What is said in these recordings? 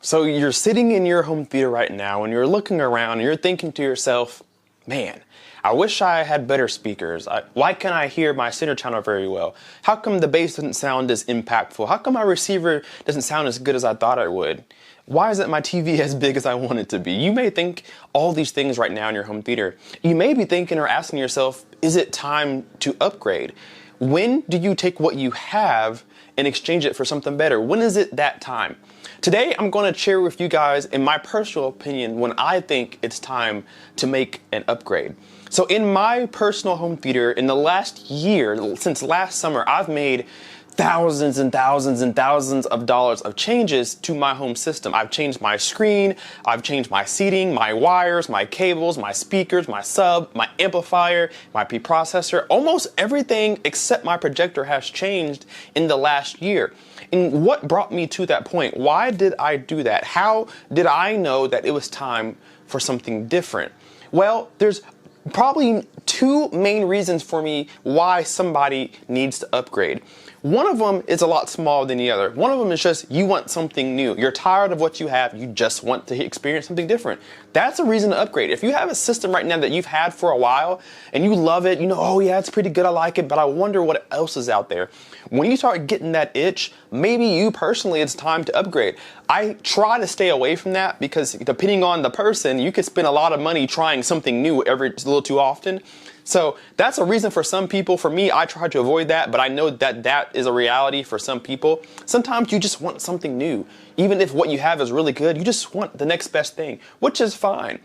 So you're sitting in your home theater right now and you're looking around and you're thinking to yourself, man, I wish I had better speakers. Why can't I hear my center channel very well? How come the bass doesn't sound as impactful? How come my receiver doesn't sound as good as I thought it would? Why isn't my TV as big as I want it to be? You may think all these things right now in your home theater. You may be thinking or asking yourself, is it time to upgrade? When do you take what you have and exchange it for something better? When is it that time? Today, I'm going to share with you guys, in my personal opinion, when I think it's time to make an upgrade. So in my personal home theater, in the last year, since last summer, I've made thousands and thousands and thousands of dollars of changes to my home system. I've changed my screen, I've changed my seating, my wires, my cables, my speakers, my sub, my amplifier, my preprocessor. Almost everything except my projector has changed in the last year. And what brought me to that point? Why did I do that? How did I know that it was time for something different? Well, there's probably two main reasons for me why somebody needs to upgrade. One of them is a lot smaller than the other. One of them is just you want something new. You're tired of what you have. You just want to experience something different. That's a reason to upgrade. If you have a system right now that you've had for a while and you love it, you know, oh yeah, it's pretty good, I like it, but I wonder what else is out there. When you start getting that itch, maybe you personally, it's time to upgrade. I try to stay away from that because depending on the person, you could spend a lot of money trying something new a little too often. So that's a reason for some people. For me, I try to avoid that, but I know that that is a reality for some people. Sometimes you just want something new. Even if what you have is really good, you just want the next best thing, which is fine.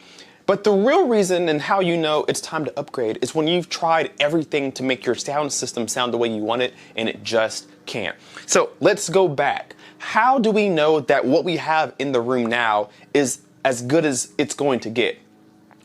But the real reason and how you know it's time to upgrade is when you've tried everything to make your sound system sound the way you want it, and it just can't. So let's go back. How do we know that what we have in the room now is as good as it's going to get?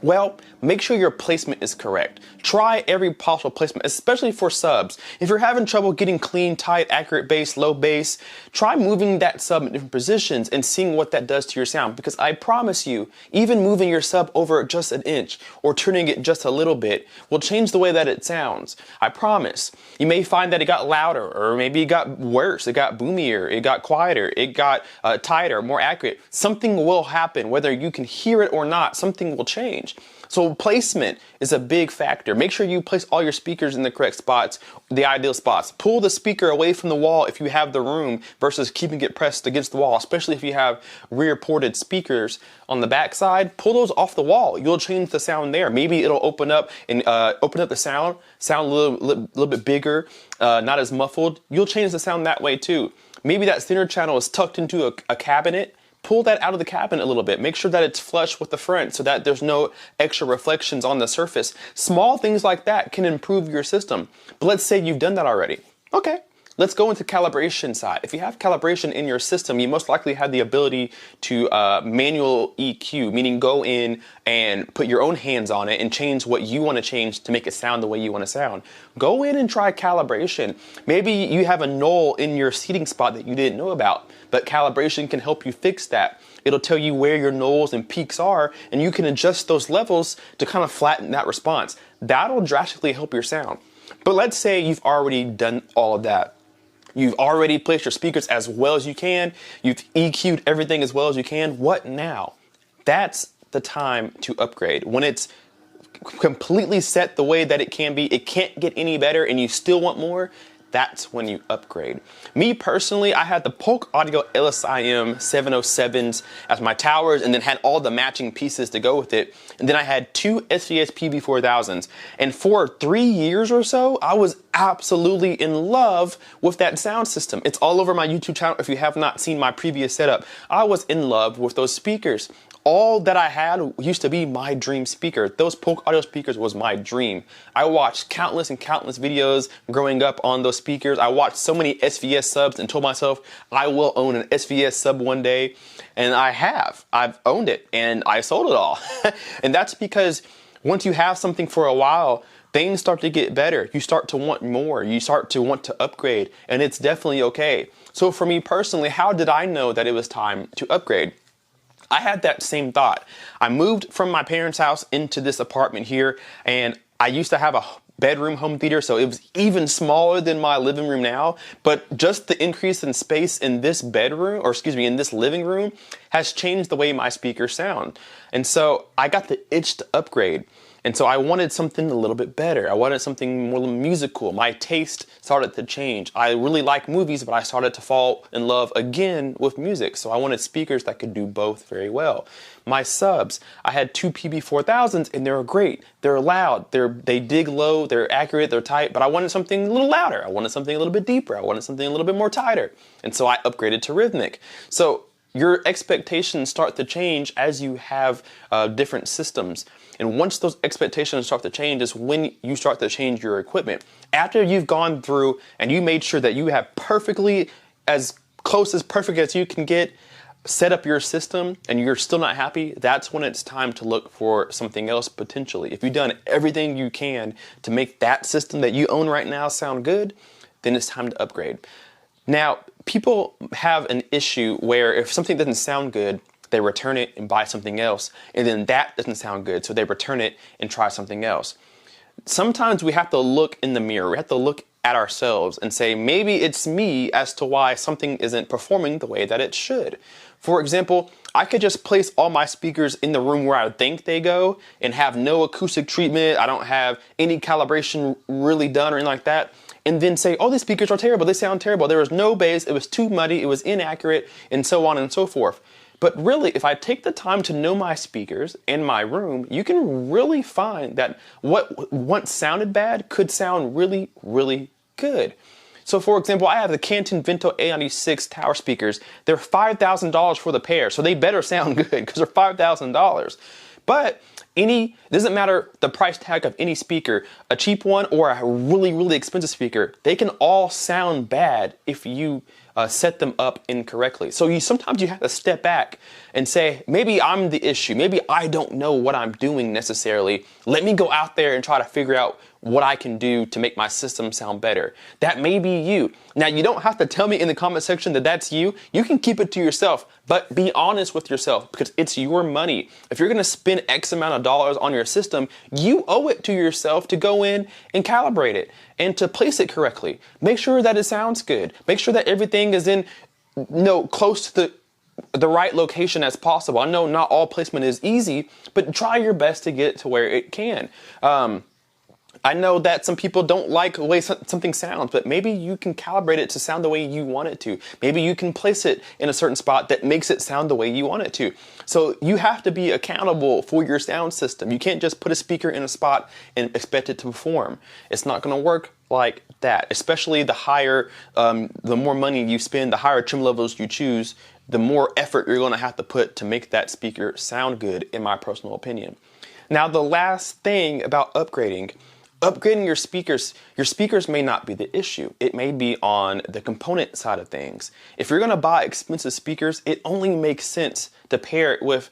Well, make sure your placement is correct. Try every possible placement, especially for subs. If you're having trouble getting clean, tight, accurate bass, low bass, try moving that sub in different positions and seeing what that does to your sound. Because I promise you, even moving your sub over just an inch or turning it just a little bit will change the way that it sounds. I promise. You may find that it got louder, or maybe it got worse, it got boomier, it got quieter, it got tighter, more accurate. Something will happen, whether you can hear it or not, something will change. So placement is a big factor. Make sure you place all your speakers in the correct spots, the ideal spots. Pull the speaker away from the wall if you have the room versus keeping it pressed against the wall, especially if you have rear ported speakers on the back side. Pull those off the wall. You'll change the sound there. Maybe it'll open up and open up the sound a little bit bigger, not as muffled. You'll change the sound that way too. Maybe that center channel is tucked into a cabinet. Pull that out of the cabinet a little bit. Make sure that it's flush with the front so that there's no extra reflections on the surface. Small things like that can improve your system. But let's say you've done that already. Okay, let's go into calibration side. If you have calibration in your system, you most likely have the ability to manual EQ, meaning go in and put your own hands on it and change what you want to change to make it sound the way you want to sound. Go in and try calibration. Maybe you have a null in your seating spot that you didn't know about, but calibration can help you fix that. It'll tell you where your nulls and peaks are, and you can adjust those levels to kind of flatten that response. That'll drastically help your sound. But let's say you've already done all of that. You've already placed your speakers as well as you can. You've EQ'd everything as well as you can. What now? That's the time to upgrade. When it's completely set the way that it can be, it can't get any better, and you still want more, that's when you upgrade. Me personally, I had the Polk Audio LSIM 707s as my towers and then had all the matching pieces to go with it. And then I had two SVS PB4000s. And for 3 years or so, I was absolutely in love with that sound system. It's all over my YouTube channel if you have not seen my previous setup. I was in love with those speakers. All that I had used to be my dream speaker. Those Polk Audio speakers was my dream. I watched countless and countless videos growing up on those speakers. I watched so many SVS subs and told myself I will own an SVS sub one day. And I have. I've owned it and I sold it all. And that's because once you have something for a while, things start to get better. You start to want more. You start to want to upgrade, and it's definitely okay. So for me personally, how did I know that it was time to upgrade? I had that same thought. I moved from my parents' house into this apartment here, and I used to have a bedroom home theater, so it was even smaller than my living room now. But just the increase in space in this bedroom, or excuse me, in this living room, has changed the way my speakers sound. And so I got the itch to upgrade. And so I wanted something a little bit better. I wanted something more musical. My taste started to change. I really like movies, but I started to fall in love again with music. So I wanted speakers that could do both very well. My subs, I had two PB4000s and they were great. They're loud, they dig low, they're accurate, they're tight, but I wanted something a little louder. I wanted something a little bit deeper. I wanted something a little bit more tighter. And so I upgraded to rhythmic. So your expectations start to change as you have different systems. And once those expectations start to change is when you start to change your equipment. After you've gone through and you made sure that you have perfectly, as close as perfect as you can get, set up your system and you're still not happy, that's when it's time to look for something else potentially. If you've done everything you can to make that system that you own right now sound good, then it's time to upgrade. Now, people have an issue where if something doesn't sound good, they return it and buy something else, and then that doesn't sound good, so they return it and try something else. Sometimes we have to look in the mirror, we have to look at ourselves and say, maybe it's me as to why something isn't performing the way that it should. For example, I could just place all my speakers in the room where I think they go and have no acoustic treatment, I don't have any calibration really done or anything like that, and then say, oh, these speakers are terrible, they sound terrible, there was no bass, it was too muddy, it was inaccurate, and so on and so forth. But really, if I take the time to know my speakers and my room, you can really find that what once sounded bad could sound really, really good. So for example, I have the Canton Vento A96 tower speakers. They're $5,000 for the pair, so they better sound good because they're $5,000. But doesn't matter the price tag of any speaker, a cheap one or a really, really expensive speaker, they can all sound bad if you set them up incorrectly. So sometimes you have to step back and say, maybe I'm the issue. Maybe I don't know what I'm doing necessarily. Let me go out there and try to figure out what I can do to make my system sound better. That may be you. Now, you don't have to tell me in the comment section that that's you. You can keep it to yourself, but be honest with yourself because it's your money. If you're gonna spend X amount of dollars on your system, you owe it to yourself to go in and calibrate it and to place it correctly. Make sure that it sounds good. Make sure that everything is in, close to the right location as possible. I know not all placement is easy, but try your best to get it to where it can. I know that some people don't like the way something sounds, but maybe you can calibrate it to sound the way you want it to. Maybe you can place it in a certain spot that makes it sound the way you want it to. So you have to be accountable for your sound system. You can't just put a speaker in a spot and expect it to perform. It's not going to work like that, especially the higher, the more money you spend, the higher trim levels you choose, the more effort you're going to have to put to make that speaker sound good, in my personal opinion. Now, the last thing about upgrading your speakers may not be the issue. It may be on the component side of things. If you're going to buy expensive speakers, it only makes sense to pair it with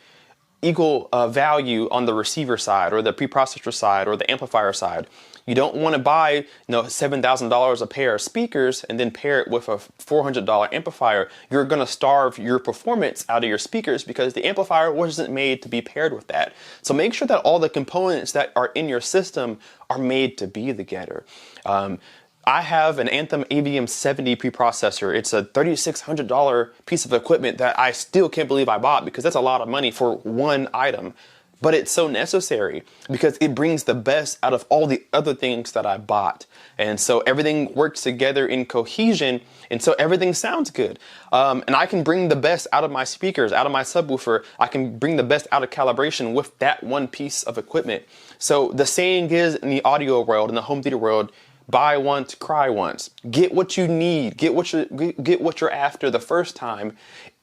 equal value on the receiver side or the preprocessor side or the amplifier side. You don't want to buy $7,000 a pair of speakers and then pair it with a $400 amplifier. You're going to starve your performance out of your speakers because the amplifier wasn't made to be paired with that. So make sure that all the components that are in your system are made to be together. I have an Anthem AVM 70 preprocessor. It's a $3,600 piece of equipment that I still can't believe I bought because that's a lot of money for one item. But it's so necessary because it brings the best out of all the other things that I bought. And so everything works together in cohesion, and so everything sounds good. And I can bring the best out of my speakers, out of my subwoofer. I can bring the best out of calibration with that one piece of equipment. So the saying is in the audio world, in the home theater world, buy once, cry once. Get what you need, get what you're after the first time.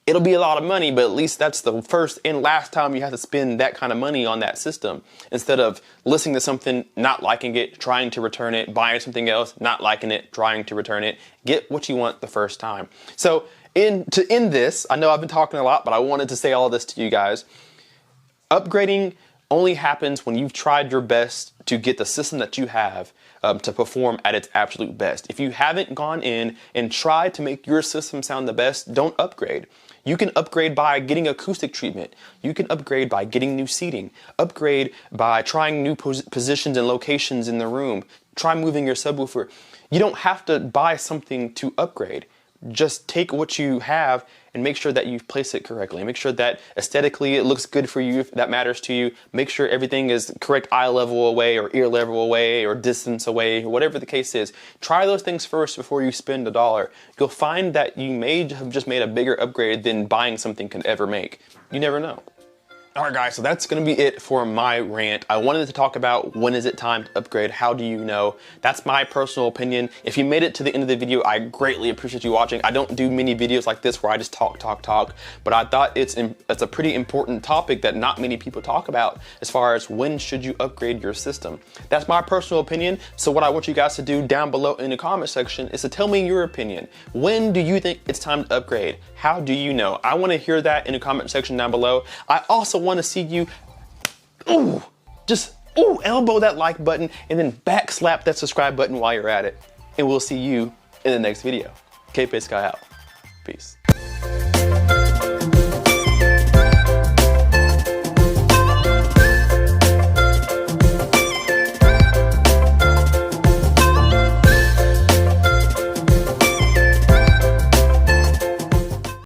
It'll be a lot of money, but at least that's the first and last time you have to spend that kind of money on that system. Instead of listening to something, not liking it, trying to return it, buying something else, not liking it, trying to return it. Get what you want the first time. So to end this, I know I've been talking a lot, but I wanted to say all of this to you guys. Upgrading only happens when you've tried your best to get the system that you have to perform at its absolute best. If you haven't gone in and tried to make your system sound the best, don't upgrade. You can upgrade by getting acoustic treatment. You can upgrade by getting new seating. Upgrade by trying new positions and locations in the room. try moving your subwoofer. You don't have to buy something to upgrade. Just take what you have and make sure that you place it correctly. Make sure that aesthetically it looks good for you if that matters to you. Make sure everything is correct eye level away or ear level away or distance away, whatever the case is. Try those things first before you spend $1. You'll find that you may have just made a bigger upgrade than buying something can ever make. You never know. Alright guys, so that's going to be it for my rant. I wanted to talk about when is it time to upgrade, how do you know? That's my personal opinion. If you made it to the end of the video, I greatly appreciate you watching. I don't do many videos like this where I just talk, but I thought it's a pretty important topic that not many people talk about as far as when should you upgrade your system. That's my personal opinion, so what I want you guys to do down below in the comment section is to tell me your opinion. When do you think it's time to upgrade? How do you know? I want to hear that in the comment section down below. I also want to see you, elbow that like button and then back slap that subscribe button while you're at it. And we'll see you in the next video. K-Pace Guy out. Peace.